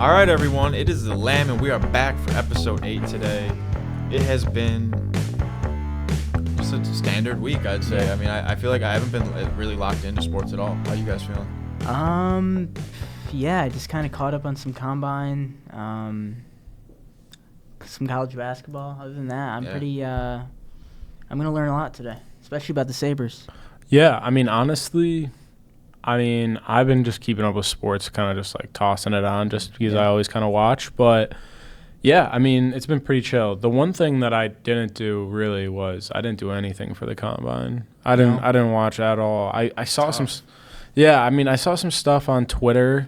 All right, everyone. It is the LAM, and we are back for episode 8 today. It has been just a standard week, I'd say. I mean, I feel like I haven't been really locked into sports at all. How you guys feeling? Yeah, I just kind of caught up on some combine, some college basketball. Other than that, I'm going to learn a lot today, especially about the Sabres. Yeah, I mean, honestly, I've been just keeping up with sports, kind of just like tossing it on just because I always kind of watch. But, yeah, I mean, it's been pretty chill. The one thing that I didn't do really was I didn't do anything for the combine. I didn't watch at all. I saw some – yeah, I mean, I saw some stuff on Twitter,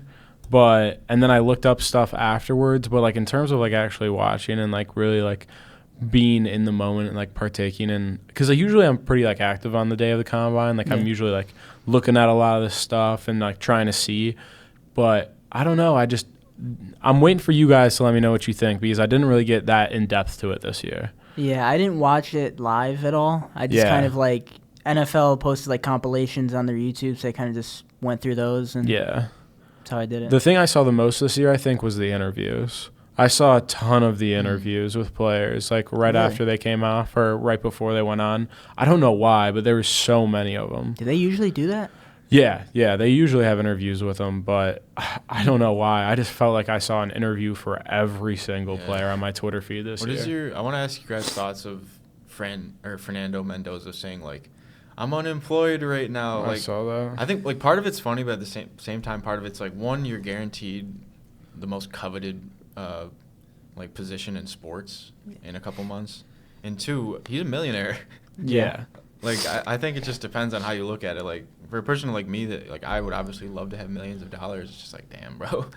and then I looked up stuff afterwards. But, like, in terms of, like, actually watching and, like, really, like – being in the moment and like partaking in, because usually I'm pretty like active on the day of the combine, like I'm usually like looking at a lot of this stuff and like trying to see, but I don't know, I'm waiting for you guys to let me know what you think, because I didn't really get that in depth to it this year. Yeah, I didn't watch it live at all. I just kind of like, NFL posted like compilations on their YouTube, so I kind of just went through those, and that's how I did it. The thing I saw the most this year, I think, was the interviews. I saw a ton of the interviews with players, like right after they came off or right before they went on. I don't know why, but there were so many of them. Do they usually do that? Yeah, they usually have interviews with them, but I don't know why. I just felt like I saw an interview for every single player on my Twitter feed this year. I want to ask you guys' thoughts of Fernando Mendoza saying, like, I'm unemployed right now. I saw that. I think, like, part of it's funny, but at the same time, part of it's, like, one, you're guaranteed the most coveted like position in sports in a couple months, and two, he's a millionaire. Like I think it just depends on how you look at it. Like for a person like me, that like I would obviously love to have millions of dollars. It's just like, damn, bro.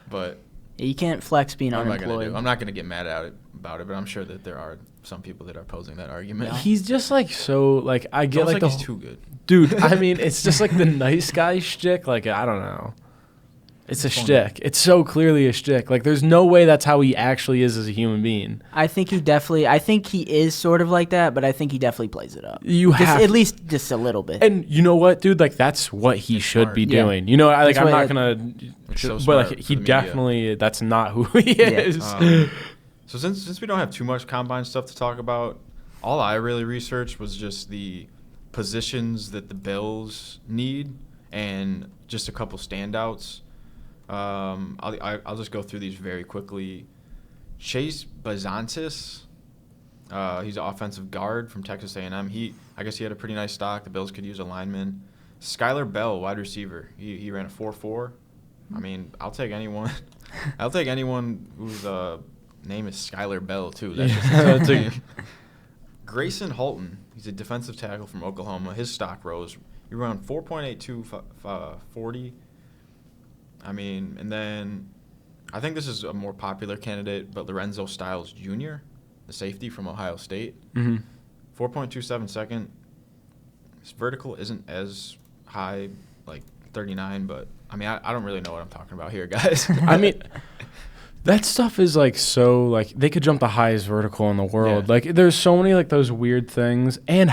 But you can't flex being unemployed. I'm not gonna get mad at it about it, but I'm sure that there are some people that are posing that argument. He's just like so like I get like he's too good, dude. I mean, it's just like the nice guy shtick. Like I don't know. It's a shtick. It's so clearly a shtick. Like, there's no way that's how he actually is as a human being. I think he is sort of like that, but I think he definitely plays it up. At least just a little bit. And you know what, dude? Like, that's what he should be doing. You know, like, I'm not going to, but like, he definitely, that's not who he is. So since we don't have too much combine stuff to talk about, all I really researched was just the positions that the Bills need and just a couple standouts. I'll just go through these very quickly. Chase Bazantis, he's an offensive guard from Texas A&M. I guess he had a pretty nice stock. The Bills could use a lineman. Skylar Bell, wide receiver. He ran a 4.4. I mean, I'll take anyone. I'll take anyone whose name is Skylar Bell too. That's just name. Grayson Holton, he's a defensive tackle from Oklahoma. His stock rose. He ran 4.82 40. I mean, and then I think this is a more popular candidate, but Lorenzo Styles Jr., the safety from Ohio State, 4.27 second. His vertical isn't as high, like 39, but I mean, I don't really know what I'm talking about here, guys. I mean, that stuff is like so like they could jump the highest vertical in the world. Like there's so many like those weird things, and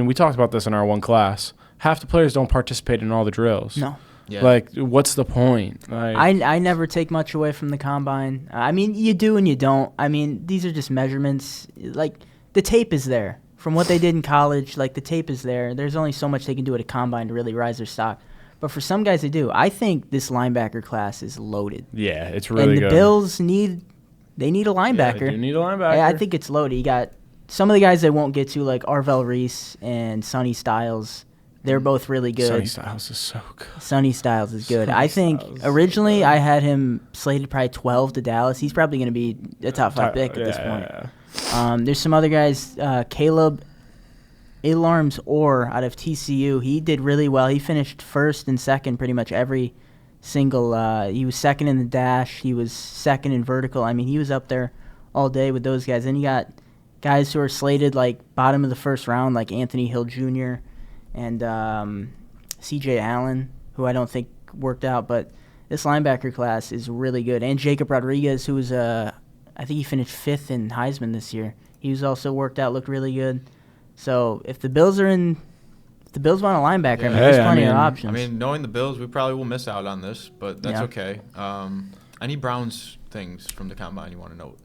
we talked about this in our one class. Half the players don't participate in all the drills. No. Yeah. Like, what's the point? Like, I never take much away from the combine. I mean, you do and you don't. I mean, these are just measurements. Like, the tape is there. From what they did in college, like, the tape is there. There's only so much they can do at a combine to really rise their stock. But for some guys, they do. I think this linebacker class is loaded. Yeah, it's really good. And the Bills need a linebacker. Yeah, they do need a linebacker. I think it's loaded. You got some of the guys they won't get to, like Arvell Reese and Sonny Styles. They're both really good. Sonny Styles is so good. Sonny Styles is good. I think originally I had him slated probably 12 to Dallas. He's probably going to be a top 5 pick at this point. There's some other guys. Caleb Alarms Orr out of TCU. He did really well. He finished first and second pretty much every single. He was second in the dash. He was second in vertical. I mean, he was up there all day with those guys. Then you got guys who are slated like bottom of the first round, like Anthony Hill Jr., and C.J. Allen, who I don't think worked out, but this linebacker class is really good. And Jacob Rodriguez, who was, I think he finished 5th in Heisman this year. He was also worked out, looked really good. So if the Bills are in the Bills want a linebacker, Yeah. there's plenty of options. I mean, knowing the Bills, we probably will miss out on this, but that's okay. Any Browns things from the combine you want to note?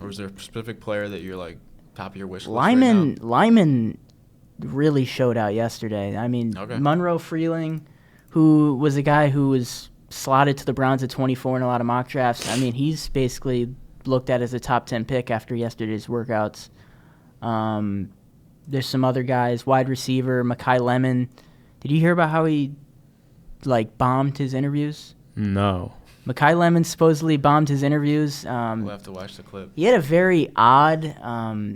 Or is there a specific player that you're like top of your wish list Lyman really showed out yesterday. I mean, Monroe Freeling, who was a guy who was slotted to the Browns at 24 in a lot of mock drafts. I mean, he's basically looked at as a top 10 pick after yesterday's workouts. There's some other guys, wide receiver, Mekhi Lemon. Did you hear about how he, bombed his interviews? No. Mekhi Lemon supposedly bombed his interviews. We'll have to watch the clip. He had a very odd,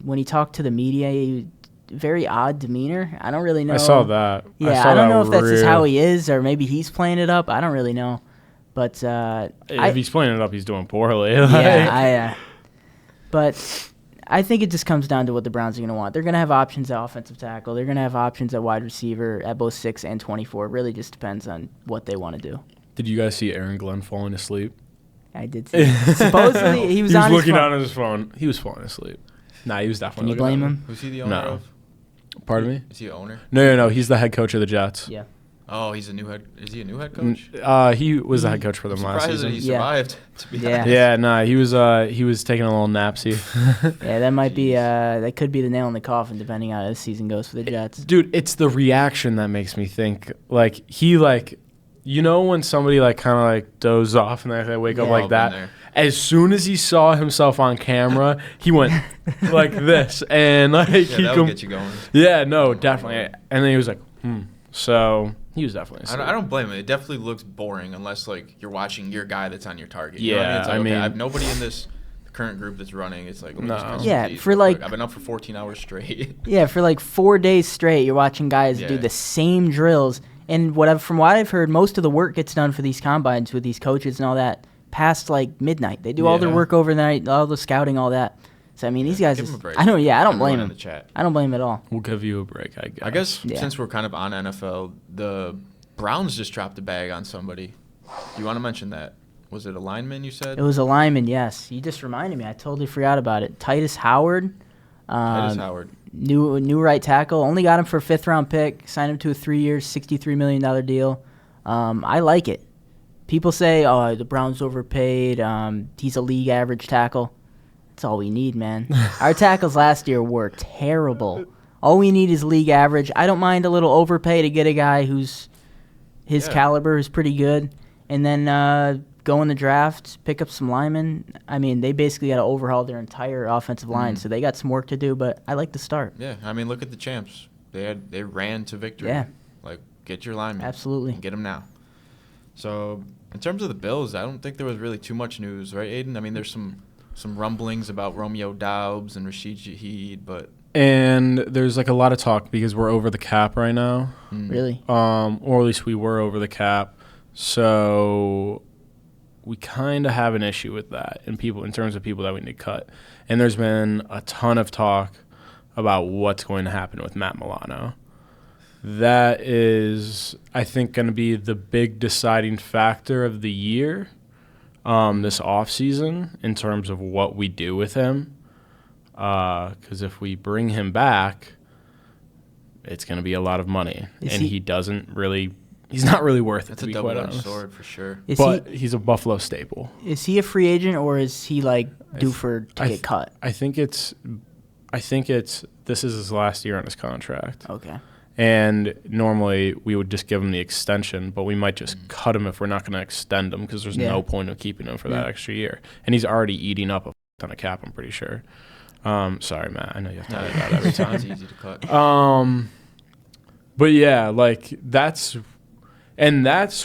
when he talked to the media, very odd demeanor. I don't really know. I saw that. Yeah, I don't know if that's just how he is or maybe he's playing it up. I don't really know. But if he's playing it up, he's doing poorly. But I think it just comes down to what the Browns are going to want. They're going to have options at offensive tackle. They're going to have options at wide receiver at both 6 and 24. It really just depends on what they want to do. Did you guys see Aaron Glenn falling asleep? I did see it. Supposedly, he was looking down at his phone. He was falling asleep. Nah, he was definitely looking. Can you blame him? Who's he the owner of? Pardon me? Is he the owner? No. He's the head coach of the Jets. Yeah. Oh, is he a new head coach? He was the head coach for them last season. He survived. To be honest. Yeah, nah, he was taking a little napsy. Yeah, that might be that could be the nail in the coffin depending on how this season goes for the Jets. Dude, it's the reaction that makes me think when somebody kind of dozes off and they wake up like that. As soon as he saw himself on camera, he went like this and that would get you going. Yeah, no, definitely. And then he was like, So he was definitely. I don't blame him. It definitely looks boring unless you're watching your guy that's on your target. You yeah, know what I mean? I have nobody in this current group that's running. It's like I've been up for 14 hours straight. Yeah, for 4 days straight, you're watching guys do the same drills. And from what I've heard, most of the work gets done for these combines with these coaches and all that past midnight. They do all their work overnight, all the scouting, all that. So I mean, these guys. I don't blame him. I don't blame him at all. We'll give you a break, I guess. Since we're kind of on NFL, the Browns just dropped a bag on somebody. Do you want to mention that? Was it a lineman? You said it was a lineman. Yes, you just reminded me. I totally forgot about it. Titus Howard. New right tackle. Only got him for a 5th-round pick. Signed him to a 3-year, $63 million deal. I like it. People say, "Oh, the Browns overpaid. He's a league average tackle." That's all we need, man. Our tackles last year were terrible. All we need is league average. I don't mind a little overpay to get a guy who's his caliber is pretty good, and then go in the draft, pick up some linemen. I mean, they basically got to overhaul their entire offensive line, so they got some work to do. But I like the start. Yeah, I mean, look at the champs. They ran to victory. Yeah, get your linemen. Absolutely, and get them now. So in terms of the Bills, I don't think there was really too much news, right, Aiden? I mean, there's some rumblings about Romeo Doubs and Rashid Shaheed, but and there's a lot of talk because we're over the cap right now. Really? Or at least we were over the cap, so we kind of have an issue with that in terms of people that we need to cut. And there's been a ton of talk about what's going to happen with Matt Milano. That is, I think, going to be the big deciding factor of the year this offseason in terms of what we do with him. Because if we bring him back, it's going to be a lot of money. He's not really worth it, to be quite honest. That's a double-edged sword for sure. He's a Buffalo staple. Is he a free agent or is he due to get cut? I think this is his last year on his contract. Okay. And normally we would just give him the extension, but we might just cut him if we're not going to extend him because there's no point of keeping him for that extra year. And he's already eating up a ton of cap, I'm pretty sure. Sorry, Matt. I know you have to edit that every time. It's easy to cut. But yeah, that's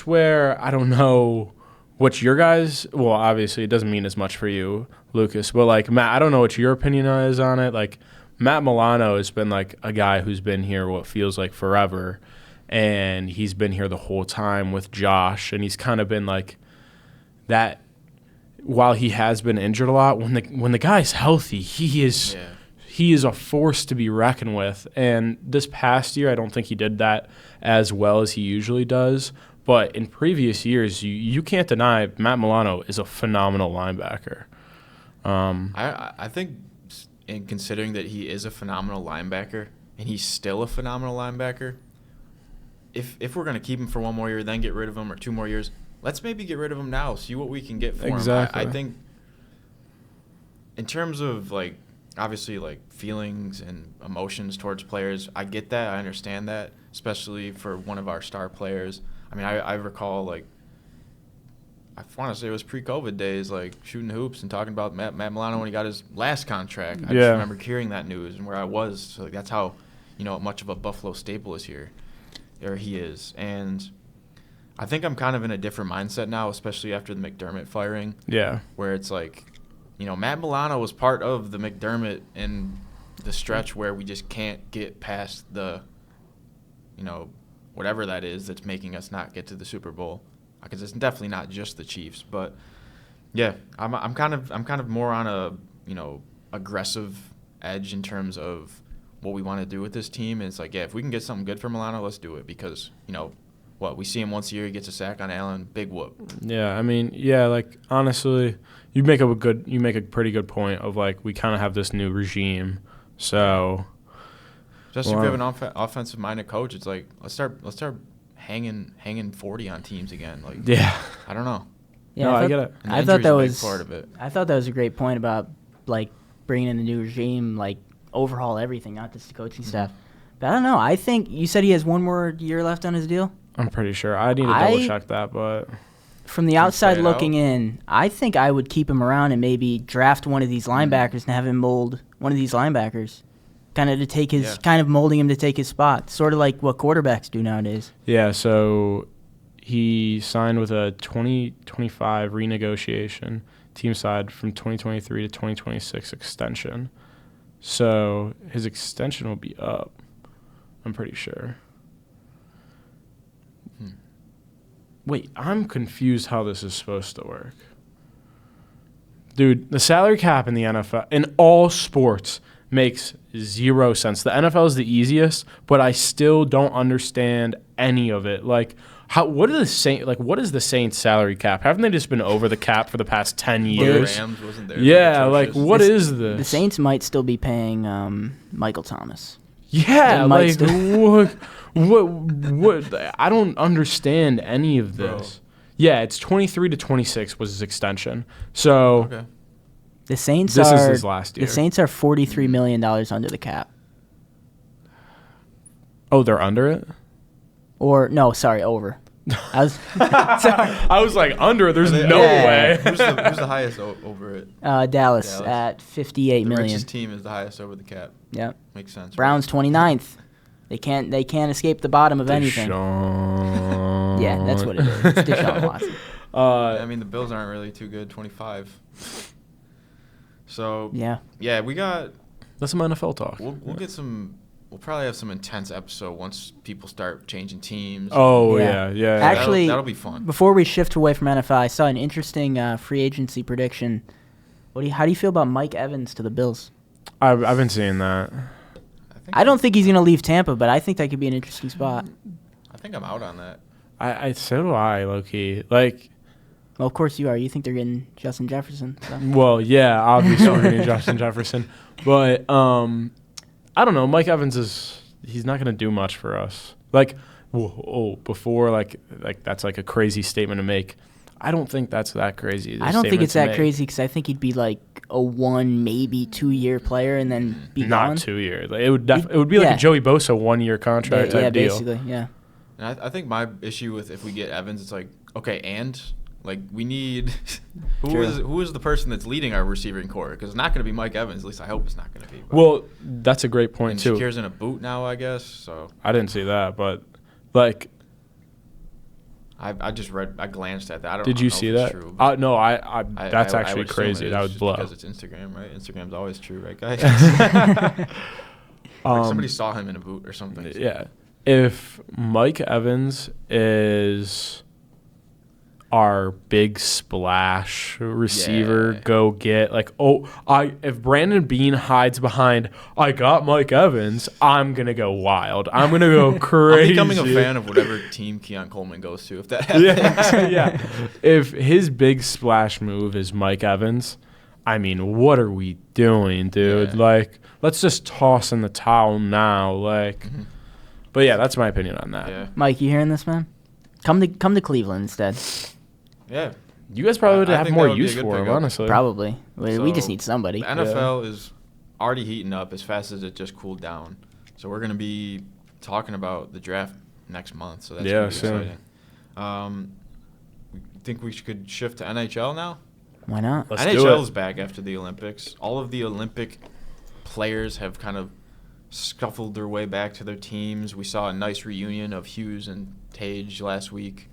where I don't know what your guys. Well, obviously it doesn't mean as much for you, Lucas. But Matt, I don't know what your opinion is on it. Matt Milano has been a guy who's been here what feels like forever, and he's been here the whole time with Josh, and he's kind of been that. While he has been injured a lot, when the guy's healthy, he is a force to be reckoned with. And this past year, I don't think he did that as well as he usually does. But in previous years, you can't deny Matt Milano is a phenomenal linebacker. I think, in considering that he is a phenomenal linebacker, and he's still a phenomenal linebacker, if we're going to keep him for one more year, then get rid of him, or 2 more years, let's maybe get rid of him now, see what we can get for him. I think in terms of, like, obviously, like, feelings and emotions towards players, I get that. I understand that, especially for one of our star players. I mean, I recall, like, I want to say it was pre-COVID days, like, shooting hoops and talking about Matt Milano when he got his last contract. I just remember hearing that news and where I was. So, like, that's how, much of a Buffalo staple is here, or he is. And I think I'm kind of in a different mindset now, especially after the McDermott firing. Yeah. Where it's like, Matt Milano was part of the McDermott in the stretch where we just can't get past the, whatever that is that's making us not get to the Super Bowl. Because it's definitely not just the Chiefs, but yeah, I'm kind of more on a aggressive edge in terms of what we want to do with this team. And it's like, yeah, if we can get something good for Milano, let's do it, because we see him once a year, he gets a sack on Allen, big whoop. Yeah, I mean, like, honestly, you make a pretty good point of, like, we kind of have this new regime, so just if you have an offensive minded coach, it's like let's start hanging 40 on teams again. Like, yeah, I don't know. Yeah, no, I get it. I thought that was part of it. I thought that was a great point about, like, bringing in the new regime, like, overhaul everything, not just the coaching staff. But I don't know. I think you said he has 1 more year left on his deal. I'm pretty sure. I need to double check that, but from the outside looking in, I think I would keep him around and maybe draft one of these linebackers and have him mold one of these linebackers. Kind of to take his, kind of molding him to take his spot, sort of like what quarterbacks do nowadays. Yeah, so he signed with a 2025 renegotiation, team side, from 2023 to 2026 extension. So his extension will be up, I'm pretty sure. Wait, I'm confused how this is supposed to work. Dude, the salary cap in the NFL, in all sports, makes 0 sense. The NFL is the easiest, but I still don't understand any of it. Like, what is the Saints salary cap? Haven't they just been over the cap for the past 10 years? The Rams wasn't there. Yeah, like, what is this? The Saints might still be paying Michael Thomas. Yeah, like, what? I don't understand any of this. Bro. Yeah, it's 23 to 26 was his extension. So okay. The Saints this is his last year. The Saints are $43 million under the cap. Oh, they're under it? Or no, sorry, over. I was I was like, under it? There's no way. Who's the highest over it? Dallas at $58 million. The richest team is the highest over the cap. Yep. Makes sense. Browns 29th. They can't escape the bottom of anything. Yeah, that's what it is. It's Deshaun Watson. I mean, the Bills aren't really too good. 25. So yeah, we got. That's some NFL talk. We'll get some. We'll probably have some intense episode once people start changing teams. Oh yeah. Actually, that'll be fun. Before we shift away from NFL, I saw an interesting free agency prediction. How do you feel about Mike Evans to the Bills? I've been seeing that. I don't think he's going to leave Tampa, but I think that could be an interesting spot. I think I'm out on that. So do I, low key. Like, well, of course you are. You think they're getting Justin Jefferson. So. Well, yeah, obviously we're getting Justin Jefferson. But I don't know. Mike Evans he's not going to do much for us. Like, before, like that's like a crazy statement to make. I don't think that's that crazy. I don't think it's that crazy because I think he'd be like a 1, maybe 2 year player and then be not gone. 2 years. Like, it would be like a Joey Bosa 1 year contract type deal. Yeah, basically, yeah. And I think my issue with if we get Evans, it's like, okay, and like we need who is the person that's leading our receiving core? Because it's not going to be Mike Evans. At least I hope it's not going to be. But. Well, that's a great point too. Shakir's in a boot now, I guess. So I didn't see that, but like. I glanced at that. I don't Did you see that? True, no, that's actually crazy. That would blow. Because it's Instagram, right? Instagram's always true, right, guys? Somebody saw him in a boot or something. Yeah. If Mike Evans is our big splash receiver, go get if Brandon Beane hides behind, I got Mike Evans, I'm gonna go wild. I'm gonna go crazy. I'm becoming a fan of whatever team Keon Coleman goes to. If that happens, yeah. If his big splash move is Mike Evans, I mean, what are we doing, dude? Yeah. Like, let's just toss in the towel now. Like, but yeah, that's my opinion on that. Yeah. Mike, you hearing this, man? Come to Cleveland instead. Yeah. You guys probably would I have think more that would be a use good for him, pickup. honestly. Probably. We just So, need somebody. The NFL is already heating up as fast as it just cooled down. So we're going to be talking about the draft next month. So that's going to be exciting. Think we could shift to NHL now? Why not? Let's do NHL it. is back after the Olympics. All of the Olympic players have kind of scuffled their way back to their teams. We saw a nice reunion of Hughes and Tage last week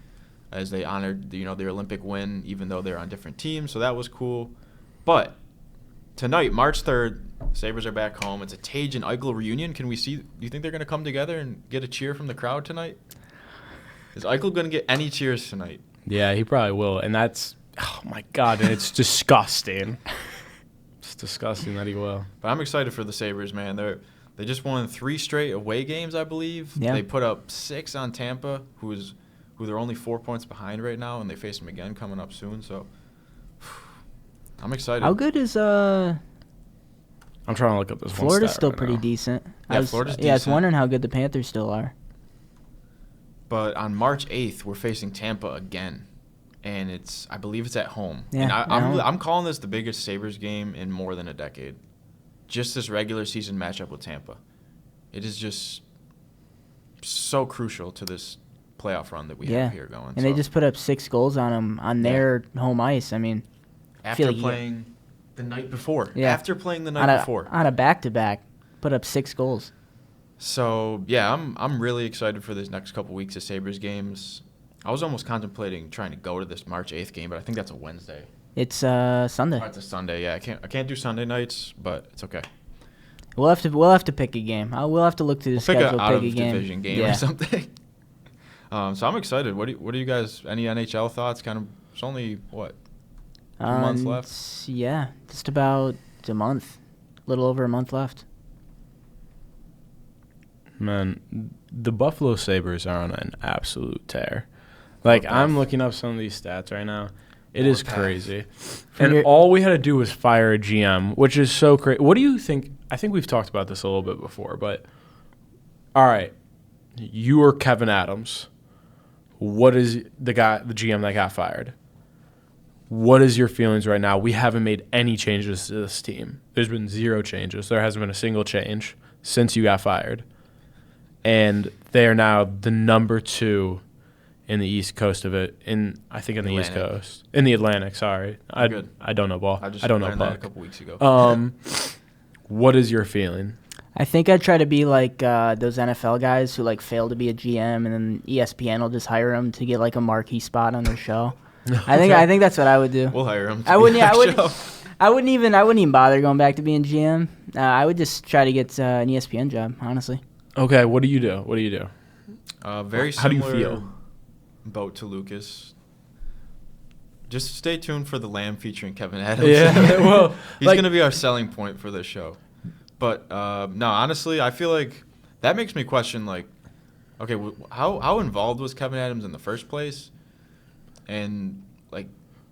as they honored their Olympic win, even though they're on different teams. So that was cool. But tonight, March 3rd, Sabres are back home. It's a Tage and Eichel reunion. Do you think they're going to come together and get a cheer from the crowd tonight? Is Eichel going to get any cheers tonight? Yeah, he probably will. And that's, oh my God, and it's disgusting. It's disgusting that he will. But I'm excited for the Sabres, man. They just won 3 straight away games, I believe. Yeah. They put up 6 on Tampa, who they're only 4 points behind right now, and they face them again coming up soon. So I'm excited. How good is I'm trying to look up this Florida's one stat still right pretty now. decent. Yeah, Florida's Yeah, I was decent. wondering how good the Panthers still are. But on March 8th, we're facing Tampa again, and I believe it's at home. Yeah, and at home. I'm calling this the biggest Sabres game in more than a decade. Just this regular season matchup with Tampa. It is just so crucial to this playoff run that we have here going. And they just put up 6 goals on them on their home ice. I mean, after like playing the night before. Yeah. After playing the night before. On a back-to-back, put up 6 goals. So, yeah, I'm really excited for this next couple weeks of Sabres games. I was almost contemplating trying to go to this March 8th game, but I think that's a Wednesday. It's Sunday. Oh, it's a Sunday, yeah. I can't do Sunday nights, but it's okay. We'll have to pick a game. We'll have to look to the We'll schedule. pick an out of pick a game. division game or something. So I'm excited. What do you guys? Any NHL thoughts? It's only what 2 months left. Yeah, just about a month, a little over a month left. Man, the Buffalo Sabres are on an absolute tear. Like, I'm looking up some of these stats right now. It is crazy. And all we had to do was fire a GM, which is so crazy. What do you think? I think we've talked about this a little bit before, but all right, you are Kevin Adams. What is the GM that got fired? What is your feelings right now? We haven't made any changes to this team. There's been 0 changes. There hasn't been a single change since you got fired. And they are now the number 2 in the East Coast of it. I think in the East Coast. In the Atlantic, sorry. I don't know ball. I don't know learned puck. that a couple weeks ago. What is your feeling? I think I'd try to be like those NFL guys who like fail to be a GM, and then ESPN will just hire them to get like a marquee spot on their show. I think that's what I would do. We'll hire him. I wouldn't even bother going back to being GM. I would just try to get an ESPN job, honestly. Okay, what do you do? Very similar. How do you feel? Boat to Lucas. Just stay tuned for the LAM featuring Kevin Adams. Yeah, well, he's going to be our selling point for this show. But no, honestly, I feel like that makes me question, like, okay, how involved was Kevin Adams in the first place? And like,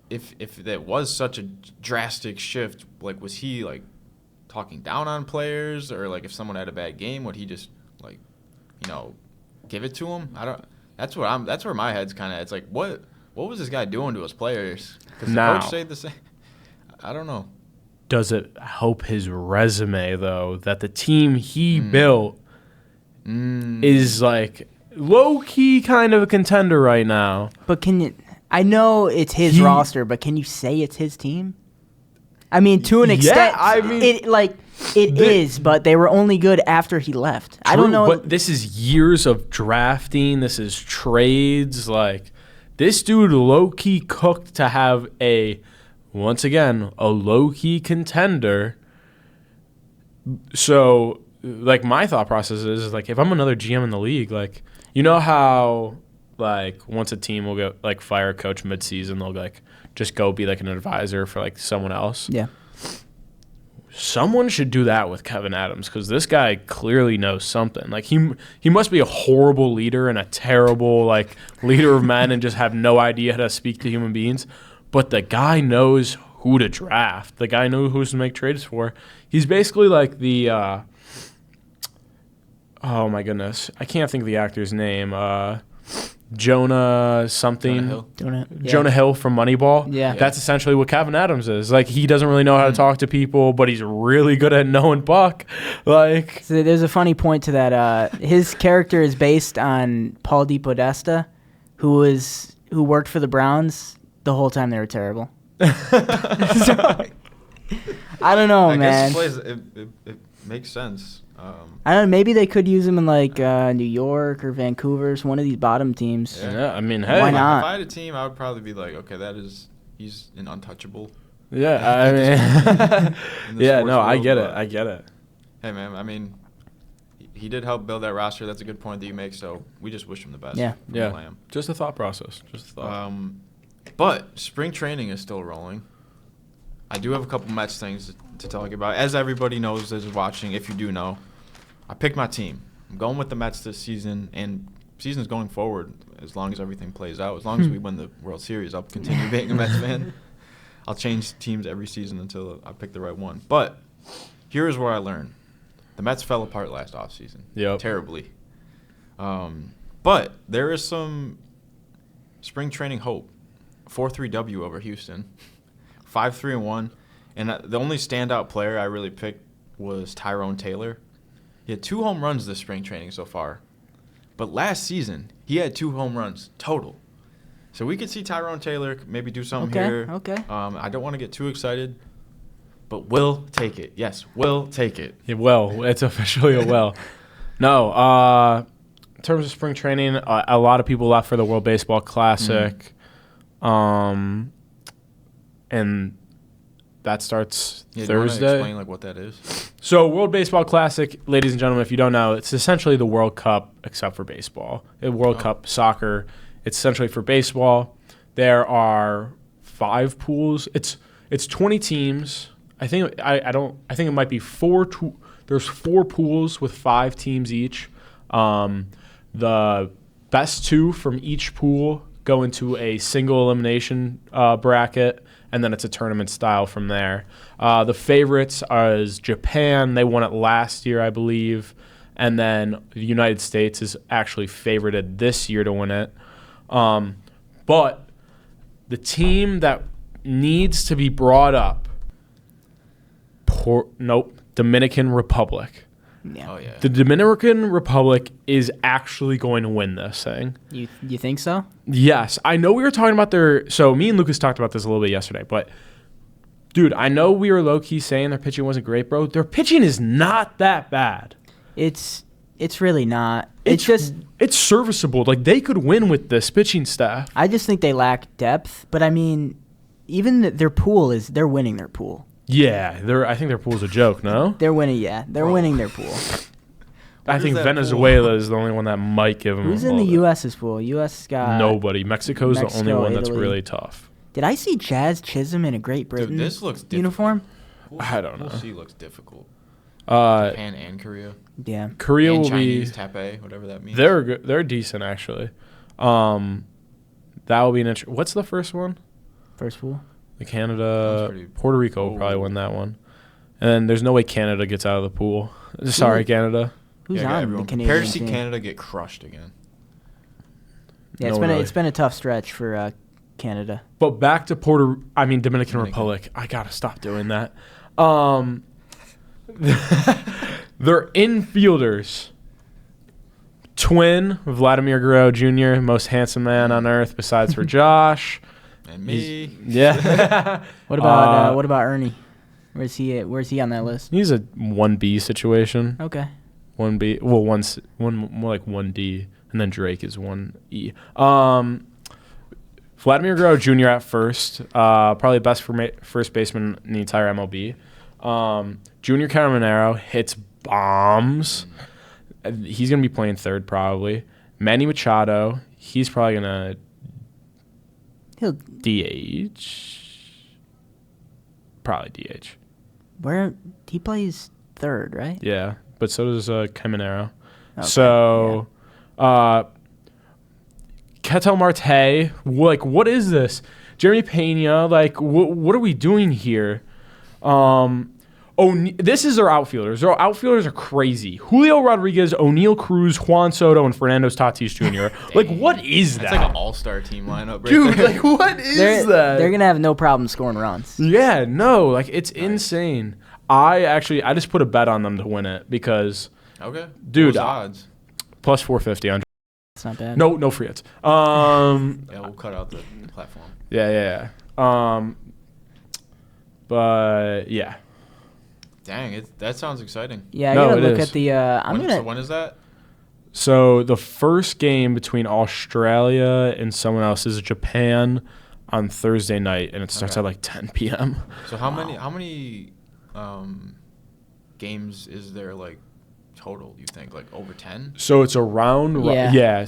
if that was such a drastic shift, like, was he like talking down on players, or like if someone had a bad game, would he just like, give it to him? That's where my head's kind of. It's like, what was this guy doing to his players? Because the coach said the same. I don't know. Does it help his resume though that the team he built is like low key kind of a contender right now? But I know it's his roster, but can you say it's his team? I mean, to an extent, it is, but they were only good after he left. True, I don't know. But this is years of drafting. This is trades. Like, this dude low-key cooked to have once again, a low-key contender. So, like, my thought process is, like, if I'm another GM in the league, like, you know how, like, once a team will go, like, fire a coach mid-season, they'll, like, just go be, like, an advisor for, like, someone else? Yeah. Someone should do that with Kevin Adams, because this guy clearly knows something. Like, he must be a horrible leader and a terrible, like, leader of men and just have no idea how to speak to human beings. But the guy knows who to draft. The guy knew who to make trades for. He's basically like the oh my goodness, I can't think of the actor's name. Jonah something. Jonah Hill from Moneyball. Yeah. That's essentially what Kevin Adams is. Like, he doesn't really know how to talk to people, but he's really good at knowing puck. Like, so there's a funny point to that. His character is based on Paul DePodesta, who worked for the Browns the whole time they were terrible. So, I don't know, man. Guess it makes sense. I don't know. Maybe they could use him in like New York or Vancouver, one of these bottom teams. Yeah, I mean, hey, why not? If I had a team, I would probably be like, okay, he's an untouchable. Yeah, I mean, yeah, no, I get it. Hey, man, I mean, he did help build that roster. That's a good point that you make. So we just wish him the best. Yeah, yeah. LAM. Just a thought process. But spring training is still rolling. I do have a couple Mets things to talk about. As everybody knows that is watching, if you do know, I picked my team. I'm going with the Mets this season, and season's going forward as long as everything plays out. As long as we win the World Series, I'll continue being a Mets fan. I'll change teams every season until I pick the right one. But here is where I learned. The Mets fell apart last offseason. Yep. Terribly. But there is some spring training hope. 4-3 over Houston. 5-3-1. And the only standout player I really picked was Tyrone Taylor. He had 2 home runs this spring training so far. But last season, he had 2 home runs total. So we could see Tyrone Taylor maybe do something here. Okay. I don't want to get too excited, but we'll take it. Yes, we'll take it. Yeah, well, it's officially a well. No, in terms of spring training, a lot of people left for the World Baseball Classic. And that starts Thursday. Do you want to explain what that is? So, World Baseball Classic, ladies and gentlemen, if you don't know, it's essentially the World Cup except for baseball. World Cup soccer. It's essentially for baseball. There are 5 pools. It's 20 teams. I think it might be 4. There's 4 pools with 5 teams each. The best 2 from each pool go into a single elimination bracket, and then it's a tournament style from there. The favorites is Japan. They won it last year, I believe. And then the United States is actually favorited this year to win it. But the team that needs to be brought up, Dominican Republic. Yeah. Oh, yeah. The Dominican Republic is actually going to win this thing. You think so? Yes. I know we were talking about so me and Lucas talked about this a little bit yesterday, but dude, I know we were low-key saying their pitching wasn't great, bro. Their pitching is not that bad. It's really not. It's serviceable. Like, they could win with this pitching staff. I just think they lack depth, but I mean, even their pool they're winning their pool. Yeah, I think their pool's a joke, no? They're winning, yeah. They're winning their pool. I think Venezuela is the only one that might give them Who's in the U.S.'s pool? U.S. got... Nobody. Mexico's the only one that's really tough. Did I see Jazz Chisholm in a Great Britain uniform? I don't know. We'll see. Looks difficult. Japan and Korea. Yeah. Korea and will Chinese, be... Taipei, whatever that means. They're good. They're decent, actually. That will be an interesting... What's the first one? First pool? Canada, Puerto Rico will probably win that one. And then there's no way Canada gets out of the pool. Sorry, Canada. Who's on the Canadian Prepare to see team? Canada get crushed again. Yeah, it's been a tough stretch for Canada. But back to Dominican Republic. I gotta stop doing that. Their infielders. Twin, Vladimir Guerrero Jr., most handsome man on earth besides for Josh. And me. Yeah. What about Ernie? Where's he on that list? He's a 1B situation. Okay. 1B. Well, more like 1D, and then Drake is 1E. Vladimir Guerrero Jr. at first, probably the best first baseman in the entire MLB. Junior Caminero hits bombs. He's gonna be playing third probably. Manny Machado, he's probably gonna. He'll DH. Probably DH. Where he plays third, right? Yeah, but so does Caminero. Okay, so, Ketel Marte, what is this? Jeremy Pena. Like, what are we doing here? This is their outfielders. Their outfielders are crazy. Julio Rodriguez, O'Neal Cruz, Juan Soto, and Fernando Tatis Jr. Like, what is that? That's like an all-star team lineup, right Dude, there. like, what is that? They're gonna have no problem scoring runs. Yeah, no, like, it's insane. I just put a bet on them to win it because, okay, dude, those odds plus 450 on. It's not bad. No free hits. Yeah, we'll cut out the platform. Yeah. But yeah. Dang, that sounds exciting. Yeah, I gotta look is. at the. So when is that? So the first game between Australia and someone else is Japan on Thursday night, and it starts at like 10 p.m. So how many games is there like total? You think like over 10? So it's a round.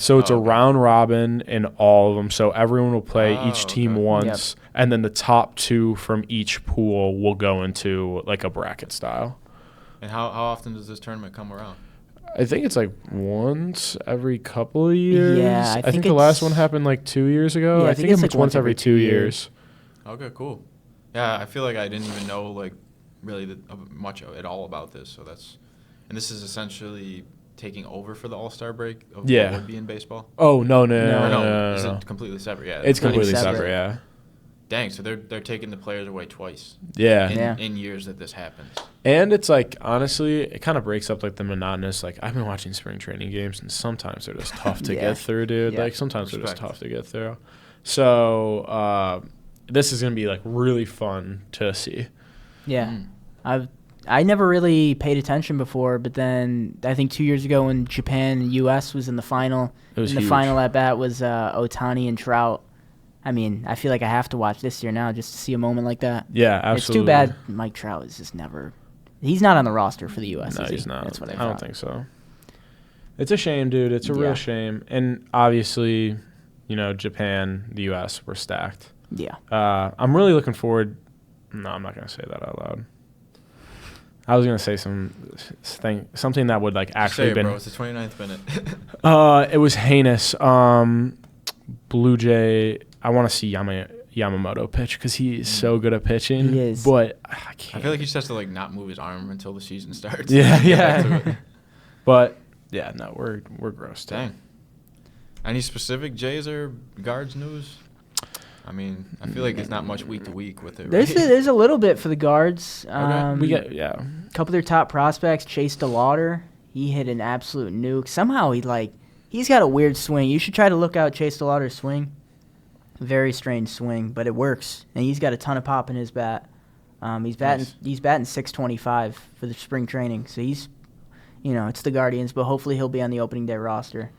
So it's a round robin in all of them. So everyone will play each team once, and then the top 2 from each pool will go into like a bracket style. And how often does this tournament come around? I think it's like once every couple of years. Yeah, I think the last one happened like 2 years ago. Yeah, I think it's like once every 2 years. Okay, cool. Yeah, I feel like I didn't even know like really much at all about this. So and this is essentially taking over for the All-Star break of what would be in baseball. Oh no. Is it completely separate? Yeah, it's completely separate. Yeah. Dang, so they're taking the players away twice. Yeah. In years that this happens. And it's like, honestly, it kind of breaks up like the monotonous. Like, I've been watching spring training games, and sometimes they're just tough to get through, dude. Yeah. Like, sometimes they're just tough to get through. So this is gonna be like really fun to see. Yeah, I never really paid attention before, but then I think 2 years ago when Japan and U.S. was in the final, huge. The final at bat was Ohtani and Trout. I mean, I feel like I have to watch this year now just to see a moment like that. Yeah, absolutely. It's too bad Mike Trout is just never. He's not on the roster for the U.S. No, is he? he's not. That's what I don't think so. It's a shame, dude. It's a real shame. And obviously, Japan, the U.S. were stacked. Yeah. I'm really looking forward. No, I'm not gonna say that out loud. I was gonna say something that would like actually say it, bro. It's the 29th minute. It was heinous. Blue Jay. I want to see Yamamoto pitch because he's so good at pitching. He is. But I can't. I feel like he just has to like not move his arm until the season starts. Yeah. But yeah, no, we're gross. Dang. Any specific Jays or guards news? I mean, I feel like it's not much week to week with it. Right? There's a little bit for the guards. Okay. A couple of their top prospects, Chase DeLauder. He hit an absolute nuke. Somehow he's got a weird swing. You should try to look out Chase DeLauder's swing. Very strange swing, but it works, and he's got a ton of pop in his bat. He's batting 625 for the spring training, so he's, it's the Guardians, but hopefully he'll be on the opening day roster.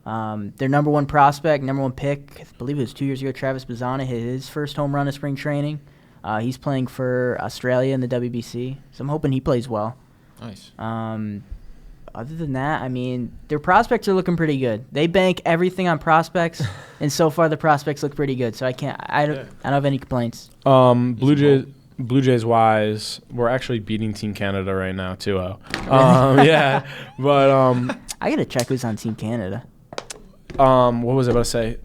Their number one prospect, number one pick, I believe it was 2 years ago, Travis Bazzana hit his first home run of spring training. He's playing for Australia in the WBC, so I'm hoping he plays well. Nice. Other than that, I mean, their prospects are looking pretty good. They bank everything on prospects, and so far the prospects look pretty good. So I don't have any complaints. Blue Jays wise, we're actually beating Team Canada right now 2-0. Yeah, but I gotta check who's on Team Canada. What was I about to say?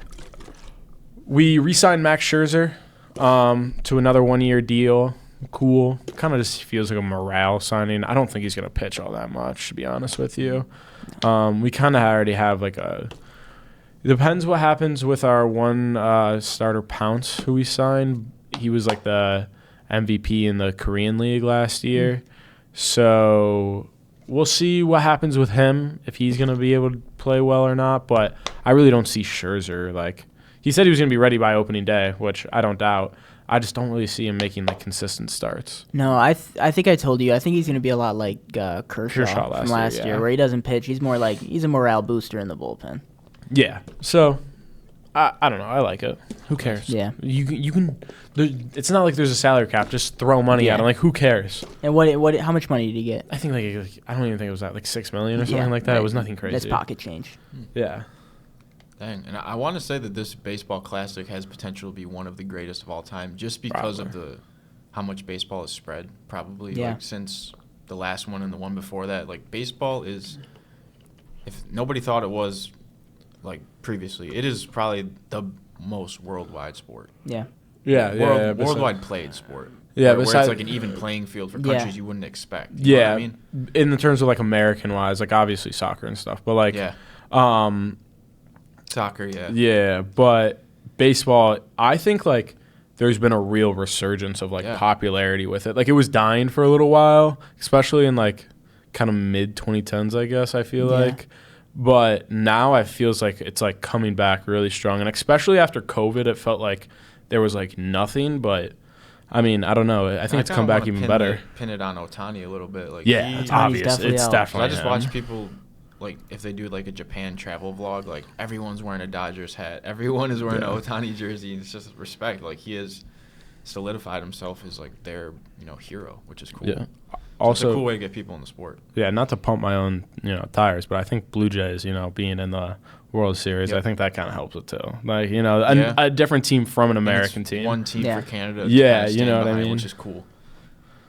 We re-signed Max Scherzer to another 1-year deal. Cool. Kind of just feels like a morale signing. I don't think he's going to pitch all that much, to be honest with you. We kind of already have like it depends what happens with our one starter, Pounce, who we signed. He was like the MVP in the Korean League last year. So we'll see what happens with him, if he's going to be able to play well or not. But I really don't see Scherzer. Like, he said he was going to be ready by opening day, which I don't doubt. I just don't really see him making like consistent starts. No, I think I told you. I think he's going to be a lot like Kershaw from last year, where he doesn't pitch. He's more like he's a morale booster in the bullpen. Yeah. So I don't know. I like it. Who cares? Yeah. You can. It's not like there's a salary cap. Just throw money at him. Like, who cares? And what? How much money did he get? I think I don't even think it was like $6 million or something like that. Right. It was nothing crazy. That's pocket change. Yeah. Dang, and I want to say that this baseball classic has potential to be one of the greatest of all time, just because of how much baseball is spread. Probably like since the last one and the one before that, like baseball is, if nobody thought it was, like previously, it is probably the most worldwide sport. Yeah. Worldwide played sport. Yeah, where it's like an even playing field for countries you wouldn't expect. You know what I mean? In the terms of like American wise, like obviously soccer and stuff, but like soccer, yeah. Yeah, but baseball, I think like there's been a real resurgence of like popularity with it. Like it was dying for a little while, especially in like kind of mid 2010s, I guess, I feel like. But now it feels like it's like coming back really strong, and especially after COVID, it felt like there was like nothing, but I mean, I don't know. I think it's come back even better. Pin it on Ohtani a little bit. Like it's obvious. It's definitely I just watch people, like, if they do, like, a Japan travel vlog, like, everyone's wearing a Dodgers hat. Everyone is wearing an Ohtani jersey. And it's just respect. Like, he has solidified himself as, like, their, hero, which is cool. Yeah. Also, it's a cool way to get people in the sport. Yeah, not to pump my own, tires, but I think Blue Jays, being in the World Series, I think that kind of helps it too. Like, a different team from an American team. One team for Canada. Yeah, you know what I mean? Which is cool.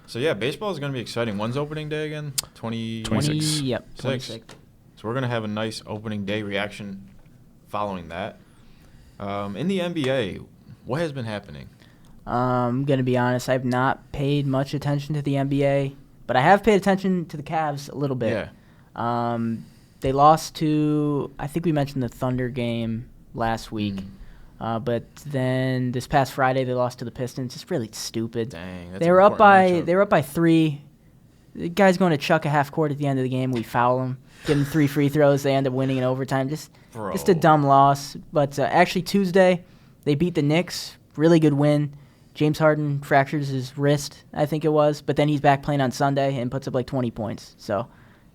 So, yeah, baseball is going to be exciting. When's opening day again? 26. Yep, 26. So we're going to have a nice opening day reaction following that. In the NBA, what has been happening? I'm going to be honest. I've not paid much attention to the NBA, but I have paid attention to the Cavs a little bit. Yeah. They lost to, I think we mentioned the Thunder game last week. But then this past Friday they lost to the Pistons. Just really stupid. Dang, that's they were up by 3. The guy's going to chuck a half court at the end of the game. We foul him. Give him 3 free throws. They end up winning in overtime. Just a dumb loss. But actually Tuesday they beat the Knicks. Really good win. James Harden fractures his wrist, I think it was. But then he's back playing on Sunday and puts up like 20 points.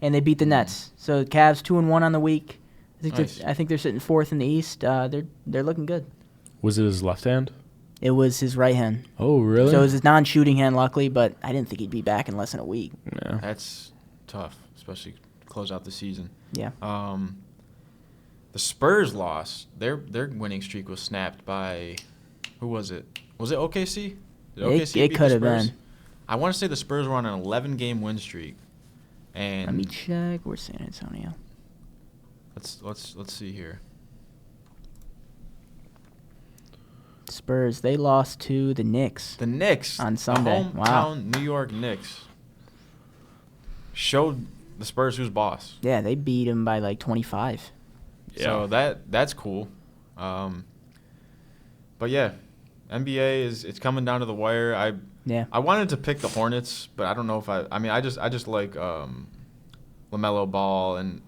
And they beat the Nets. So Cavs 2-1 on the week. I think they're sitting 4th in the East. They're looking good. Was it his left hand? It was his right hand. Oh, really? So it was his non-shooting hand, luckily, but I didn't think he'd be back in less than a week. Yeah. That's tough, especially to close out the season. Yeah. The Spurs lost. Their winning streak was snapped by, who was it? Was it OKC? Did OKC it could have been. I want to say the Spurs were on an 11-game win streak. And let me check. Where's San Antonio? Let's see here. Spurs, they lost to the Knicks. The Knicks on Sunday. The hometown New York Knicks showed the Spurs who's boss. Yeah, they beat them by like 25. Yeah. So that's cool. But yeah, NBA it's coming down to the wire. I wanted to pick the Hornets, but I don't know if I just like LaMelo Ball, and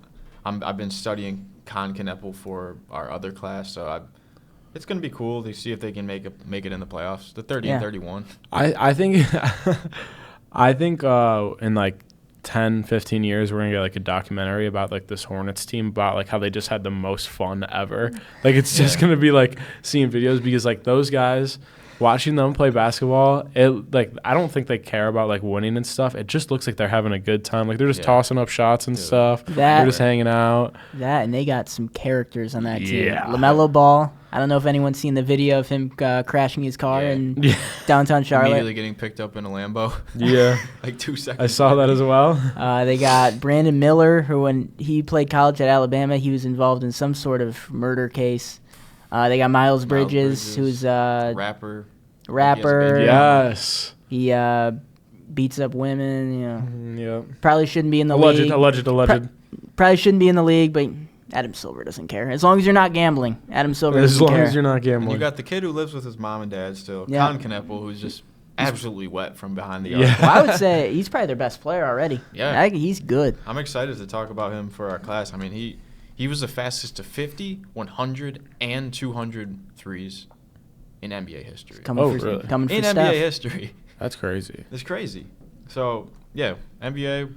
I've been studying Con Kneppel for our other class, so it's going to be cool to see if they can make it in the playoffs. The 30-31. I think in like 10, 15 years we're going to get like a documentary about like this Hornets team, about like how they just had the most fun ever. Like it's just going to be like seeing videos, because like those guys, watching them play basketball, I don't think they care about like winning and stuff. It just looks like they're having a good time. Like they're just tossing up shots and stuff. They're just hanging out. And they got some characters on that team. LaMelo Ball. I don't know if anyone's seen the video of him crashing his car in downtown Charlotte. Immediately getting picked up in a Lambo. Yeah. Like 2 seconds. I saw that as well. They got Brandon Miller, who when he played college at Alabama, he was involved in some sort of murder case. They got Miles Bridges, who's a rapper. Yes. He beats up women. Yeah. Probably shouldn't be in the league. Alleged. Probably shouldn't be in the league, but Adam Silver doesn't care. As long as you're not gambling, Adam Silver doesn't care. As long as you're not gambling. And you got the kid who lives with his mom and dad still, Con Kneppel, who's just absolutely wet from behind the arc. Well, I would say he's probably their best player already. Yeah. He's good. I'm excited to talk about him for our class. I mean, he was the fastest to 50, 100, and 200 threes in NBA history. Coming for NBA Steph. history. That's crazy. It's crazy. So, yeah, NBA,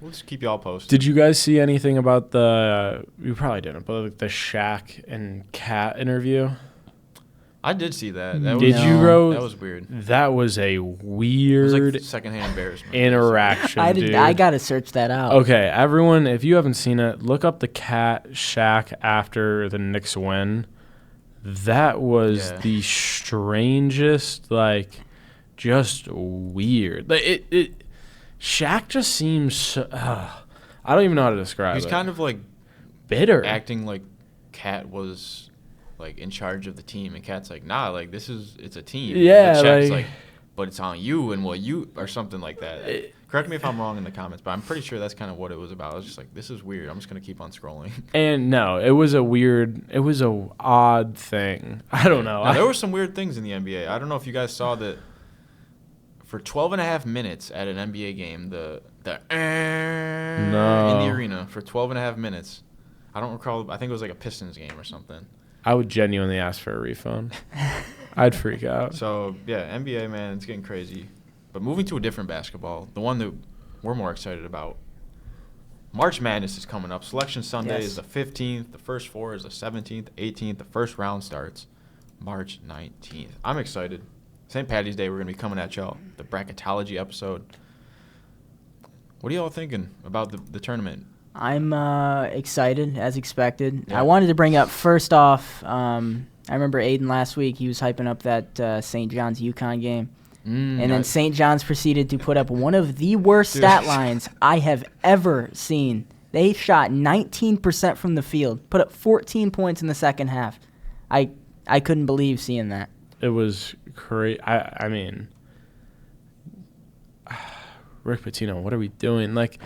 we'll just keep you all posted. Did you guys see anything about you probably didn't, but like the Shaq and Cat interview? I did see that. That was weird. That was a weird, it was like secondhand embarrassment interaction. Dude. I gotta search that out. Okay, everyone, if you haven't seen it, look up the Cat Shaq after the Knicks win. That was the strangest, like, just weird. Like Shaq just seems. I don't even know how to describe it. He's kind of like bitter, acting like Cat was like in charge of the team, and Cat's like, nah, like it's a team. Yeah, but Shaq's like, but it's on you and what you or something like that. Correct me if I'm wrong in the comments, but I'm pretty sure that's kind of what it was about. I was just like, this is weird. I'm just gonna keep on scrolling. And no, it was a odd thing. I don't know. Now, there were some weird things in the NBA. I don't know if you guys saw that. For 12 and a half minutes at an NBA game, the in the arena for 12 and a half minutes. I don't recall. I think it was like a Pistons game or something. I would genuinely ask for a refund. I'd freak out. So, yeah, NBA, man, it's getting crazy. But moving to a different basketball, the one that we're more excited about, March Madness is coming up. Selection Sunday is the 15th. The first four is the 17th, 18th. The first round starts March 19th. I'm excited. St. Patty's Day, we're going to be coming at y'all, the bracketology episode. What are y'all thinking about the tournament? I'm excited, as expected. Yeah. I wanted to bring up, first off, I remember Aiden last week, he was hyping up that St. John's UConn game. And then St. John's proceeded to put up one of the worst stat lines I have ever seen. They shot 19% from the field, put up 14 points in the second half. I couldn't believe seeing that. It was crazy. I mean, Rick Pitino, what are we doing? Like,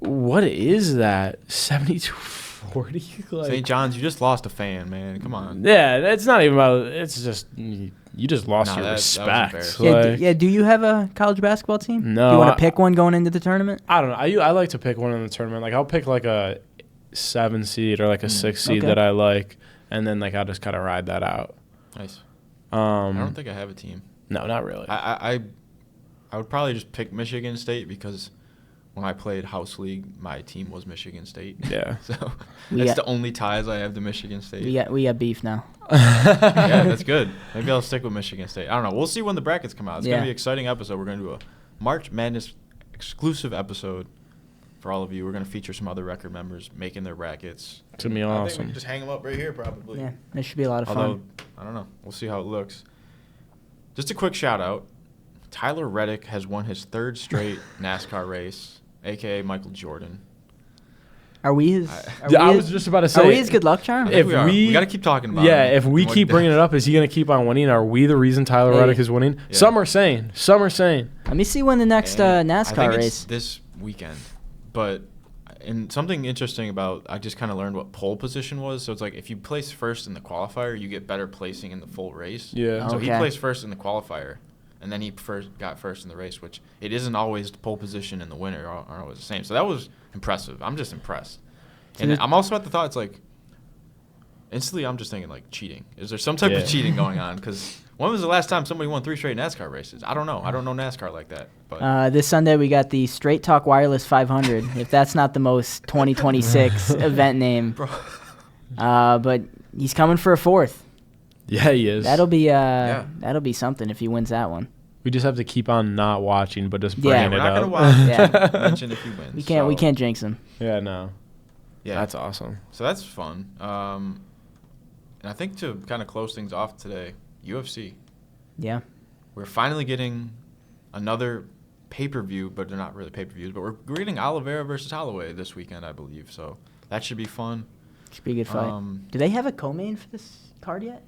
what is that? 72-40? Like, St. John's, you just lost a fan, man. Come on. Yeah, it's not even about. It's just you just lost your respect. Do you have a college basketball team? No. Do you want to pick one going into the tournament? I don't know. I like to pick one in the tournament. Like, I'll pick like a 7 seed or like a 6 seed that I like, and then like I'll just kind of ride that out. Nice. I don't think I have a team. No, not really. I would probably just pick Michigan State because when I played house league, my team was Michigan State. Yeah. So that's the only ties I have to Michigan State. We got beef now. Yeah, that's good. Maybe I'll stick with Michigan State. I don't know. We'll see when the brackets come out. It's going to be an exciting episode. We're going to do a March Madness exclusive episode for all of you. We're going to feature some other record members making their brackets. It's going to be I think we awesome. can just hang them up right here probably. Yeah, this should be a lot of fun. I don't know. We'll see how it looks. Just a quick shout out. Tyler Reddick has won his 3rd straight NASCAR race, a.k.a. Michael Jordan. Are we his? I was just about to say. Are we his good luck charm? If we got to keep talking about him. Yeah, if we keep bringing it up, is he going to keep on winning? Are we the reason Tyler Reddick is winning? Yeah. Some are saying. Let me see when the next NASCAR I think race. It's this weekend. But and something interesting about, I just kind of learned what pole position was. So it's like if you place first in the qualifier, you get better placing in the full race. Yeah. So he placed first in the qualifier. And then he got first in the race, which it isn't always the pole position and the winner are always the same. So that was impressive. I'm just impressed. And I'm also at the thought, it's like, instantly I'm just thinking, like, cheating. Is there some type of cheating going on? Because when was the last time somebody won 3 straight NASCAR races? I don't know. I don't know NASCAR like that. But this Sunday we got the Straight Talk Wireless 500, if that's not the most 2026 event name. Bro. But he's coming for a 4th. Yeah, he is. That'll be something if he wins that one. We just have to keep on not watching, but just bringing it up. We're not going to watch. Mention if he wins. We can't jinx him. Yeah, no. Yeah, that's awesome. So that's fun. And I think to kind of close things off today, UFC. Yeah. We're finally getting another pay-per-view, but they're not really pay-per-views. But we're getting Oliveira versus Holloway this weekend, I believe. So that should be fun. Should be a good fight. Do they have a co-main for this card yet?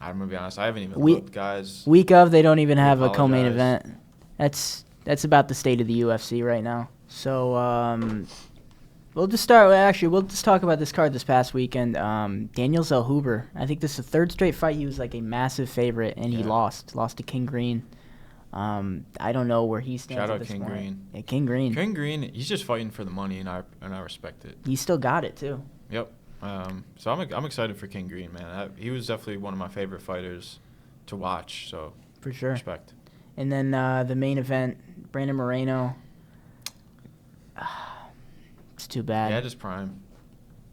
I'm going to be honest. I haven't even looked, guys. Week of, they don't even have a co-main event. That's about the state of the UFC right now. So we'll just start. Actually, we'll just talk about this card this past weekend. Daniel Zellhuber. I think this is the 3rd straight fight. He was like a massive favorite, and he lost to King Green. I don't know where he stands. Shout at out this King point. Green. Yeah, King Green. King Green, he's just fighting for the money, and I respect it. He still got it too. Yep. So I'm excited for King Green, man. He was definitely one of my favorite fighters to watch. So for sure, respect. And then the main event, Brandon Moreno. It's too bad. Yeah, just prime.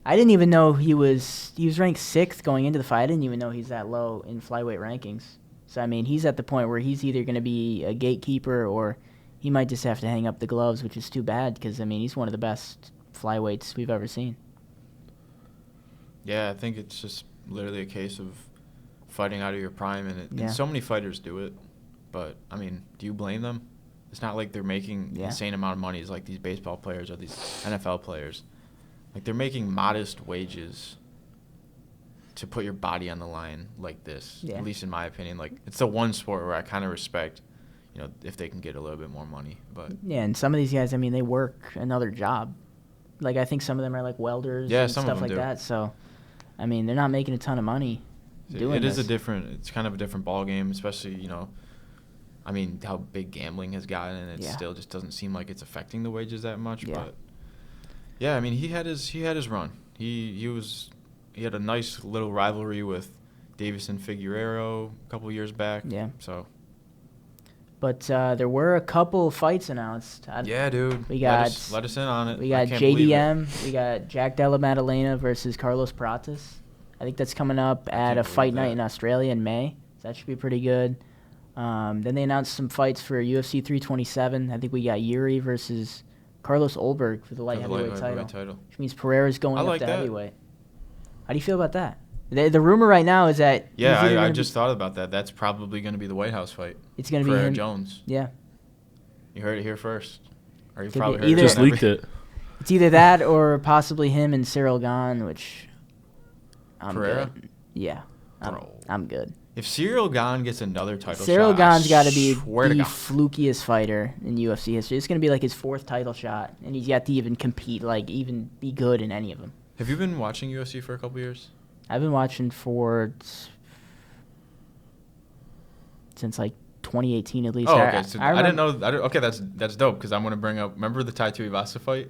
I didn't even know he was ranked 6th going into the fight. I didn't even know he's that low in flyweight rankings. So I mean, he's at the point where he's either going to be a gatekeeper or he might just have to hang up the gloves, which is too bad because I mean he's one of the best flyweights we've ever seen. Yeah, I think it's just literally a case of fighting out of your prime, and so many fighters do it. But, I mean, do you blame them? It's not like they're making insane amount of money as like these baseball players or these NFL players. Like, they're making modest wages to put your body on the line like this. Yeah. At least in my opinion, like it's the one sport where I kind of respect, if they can get a little bit more money. But yeah, and some of these guys, I mean, they work another job. Like I think some of them are like welders and some stuff of them like do. that. So, I mean, they're not making a ton of money doing this. It's kind of a different ball game, especially I mean how big gambling has gotten, and it still just doesn't seem like it's affecting the wages that much. Yeah. But yeah, I mean he had his run. He had a nice little rivalry with Davison Figueiredo a couple years back. Yeah. So. But there were a couple fights announced. Yeah, dude. We got let us in on it. We got JDM. We got Jack Della Maddalena versus Carlos Pratas. I think that's coming up at a fight night in Australia in May. So that should be pretty good. Then they announced some fights for UFC 327. I think we got Yuri versus Carlos Olberg for the light heavyweight title. Which means Pereira's going up to heavyweight. How do you feel about that? The rumor right now is that I just thought about that. That's probably going to be the White House fight. It's going to be him. Jones. Yeah. You heard it here first. Or you probably heard it. Just leaked it. It's either that or possibly him and Cyril Gane, which I'm Pereira? good. Yeah. I'm good. If Cyril Gane gets another title Cyril shot, Gane's got to be the flukiest fighter in UFC history. It's going to be like his 4th title shot, and he's got to even compete, like even be good in any of them. Have you been watching UFC for a couple years? I've been watching since like 2018 at least. Oh, okay. So I didn't know. Okay, that's dope because I'm going to bring up. Remember the Tai Tuivasa fight?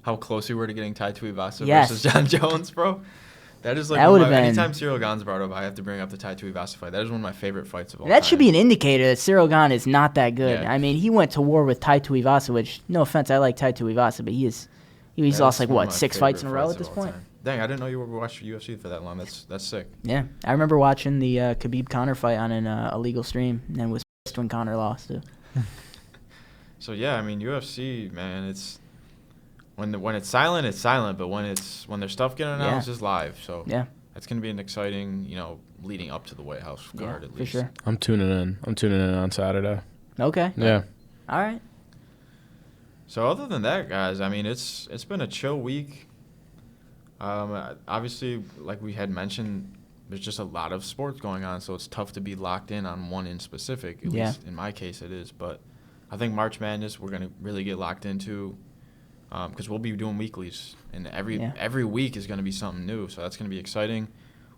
How close we were to getting Tai Tuivasa versus John Jones, bro? That is like anytime Cyril Gane's brought up, I have to bring up the Tai Tuivasa fight. That is one of my favorite fights of all time. That should be an indicator that Cyril Gane is not that good. Yeah. I mean, he went to war with Tai Tuivasa, which no offense, I like Tai Tuivasa, but he's lost like what 6 fights in a row at this point. Dang, I didn't know you were watching UFC for that long. That's sick. Yeah, I remember watching the Khabib Conor fight on an illegal stream, and was pissed when Conor lost too. So yeah, I mean UFC, man, it's when it's silent, it's silent. But when there's stuff getting announced, it's live. So yeah, that's gonna be an exciting, leading up to the White House card at least. For sure. I'm tuning in on Saturday. Okay. Yeah. All right. So other than that, guys, I mean it's been a chill week. Obviously, like we had mentioned, there's just a lot of sports going on, so it's tough to be locked in on one in specific. At least in my case, it is. But I think March Madness we're gonna really get locked into, because we'll be doing weeklies, and every week is gonna be something new. So that's gonna be exciting.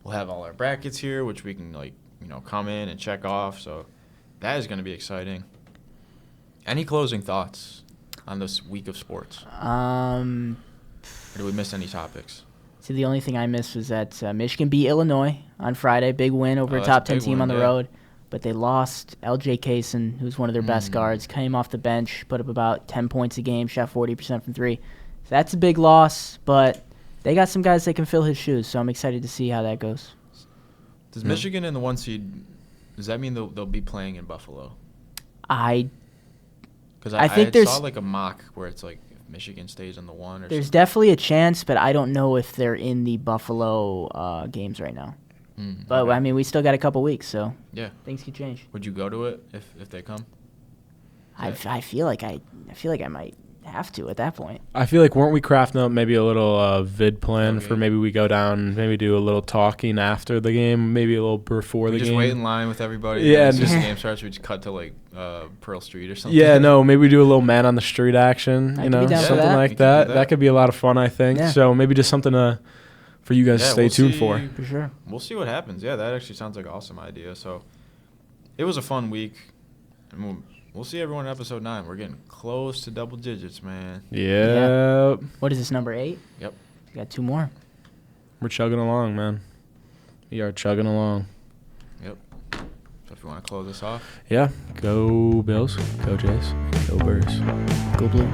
We'll have all our brackets here, which we can come in and check off. So that is gonna be exciting. Any closing thoughts on this week of sports? Or did we miss any topics? See, the only thing I missed was that Michigan beat Illinois on Friday. Big win over a top 10 team on the road. But they lost L.J. Kaysen, who's one of their best guards. Came off the bench, put up about 10 points a game, shot 40% from 3. So that's a big loss, but they got some guys that can fill his shoes, so I'm excited to see how that goes. Does Michigan in the 1 seed, does that mean they'll be playing in Buffalo? Because I think saw like a mock where it's like if Michigan stays in the 1 or there's something. Definitely a chance, but I don't know if they're in the Buffalo games right now. But okay. I mean, we still got a couple weeks, so things could change. Would you go to it if they come? I feel like I might have to at that point. I feel like weren't we crafting up maybe a little vid plan for maybe we go down, maybe do a little talking after the game, maybe a little before the game. Just wait in line with everybody. Yeah, and just the game starts. We just cut to like Pearl Street or something. Yeah, no, maybe we do a little man on the street action. Something like that. That could be a lot of fun, I think. Yeah. So maybe just something for you guys to stay tuned for. For sure. We'll see what happens. Yeah, that actually sounds like an awesome idea. So it was a fun week. And we'll see everyone in episode 9. We're getting close to double digits, man. Yep. What is this, number 8? Yep. We got 2 more. We're chugging along, man. We are chugging along. Yep. So if you want to close this off. Yeah. Go Bills. Go Jays. Go Birds. Go Blue.